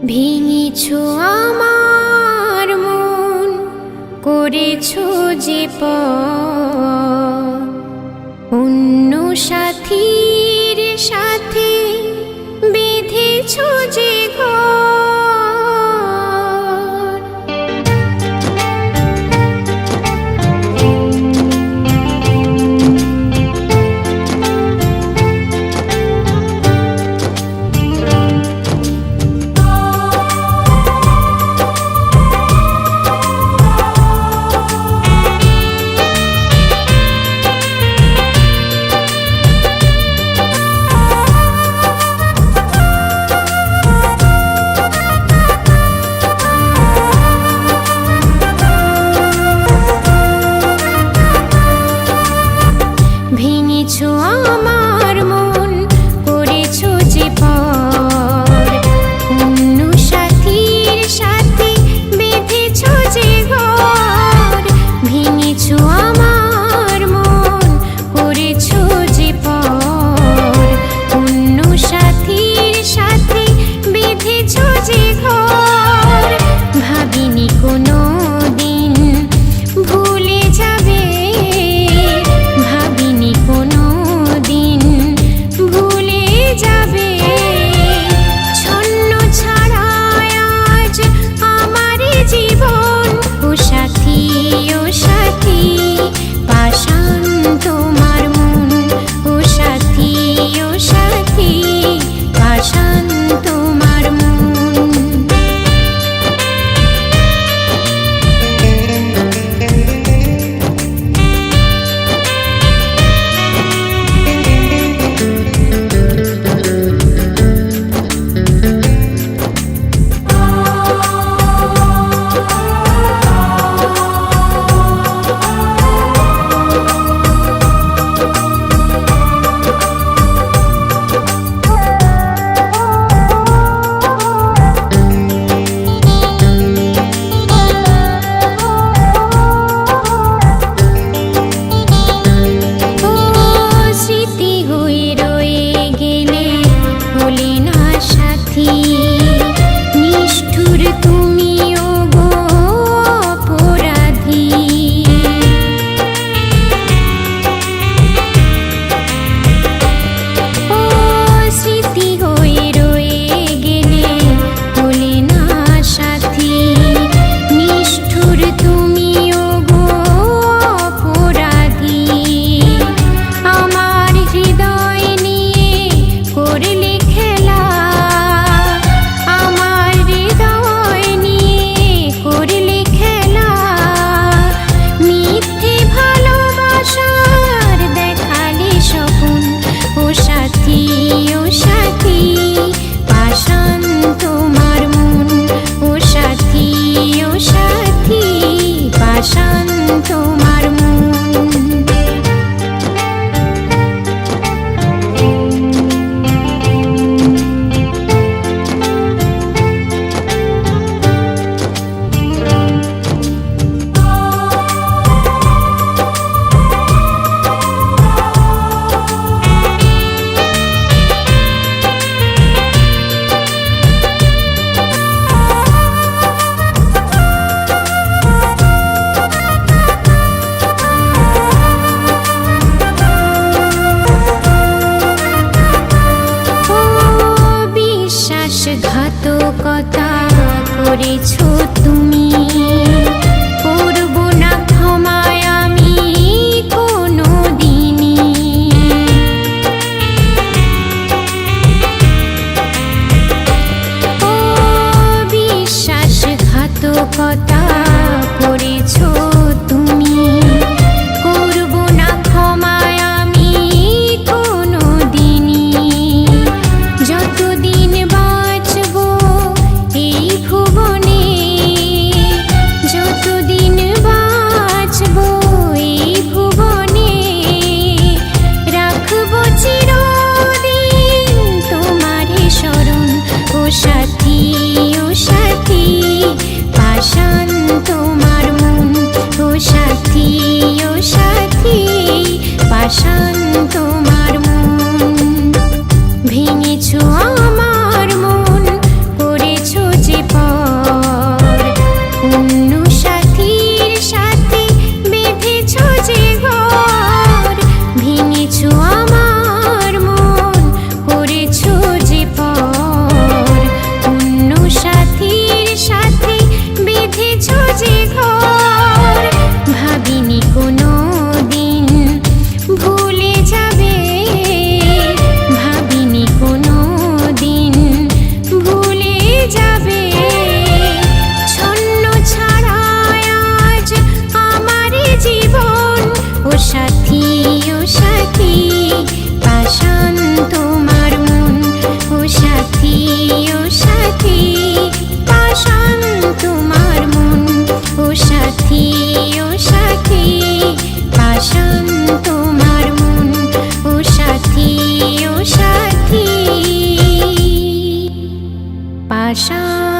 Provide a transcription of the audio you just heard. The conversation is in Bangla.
ভেঙেছো আমার মন, করেছো যে অন্য সাথীর সাথে বেঁধেছো যে ঘর। ভেঙেছো আমার মন, করেছো যে অন্য সাথীর সাথে বেঁধেছো যে ঘর। ভেঙেছো আমার মন, করেছো যে অন্য সাথীর সাথে বেঁধেছো যে ঘর। ভাবিনি কোনো দিন ভুলে যাবে, ভাবিনি কোনো দিন ভুলে যাবে। ছন্ন ছাড়ায় আজ আমার জীবন। ও সাথী, ও সাথী, পাষাণ তোমার মন। ও সাথী, ও সাথী, পাষাণ তোমার মন। নিষ্ঠুর তুমিও গো অপরাধী। ও স্মৃতি হয়ে রয়ে গেলে হলে না সাথী। নিষ্ঠুর তুমিও গো অপরাধী। আমার হৃদয় নিয়ে করলে খেলা, আমার হৃদয় নিয়ে করলে খেলা। মিথ্যে ভালোবাসার দেখালে স্বপন। ও সাথী, ও সাথী, পাষাণ তোমার মন। ও সাথী, ও সাথী, পাষাণ তোমার মন। বিশ্বাসঘাতকতা করেছো তুমি, করব না ক্ষমায় আমি কোনো দিনই। ও বিশ্বাসঘাতকতা করেছো তুমি, করব না ক্ষমায় আমি কোনো দিনই। যতদিন বাঁচবো এই ভুবনে, যতদিন বাঁচবো এই ভুবনে, রাখবো চিরদিন তোমারে স্মরণ। ও সাথী, ও সাথী, পাষাণ তোমার মন। ও সাথী, ও সাথী, পাষাণ তোমার মন। ভেঙেছো আমার মন, করেছো পাষাণ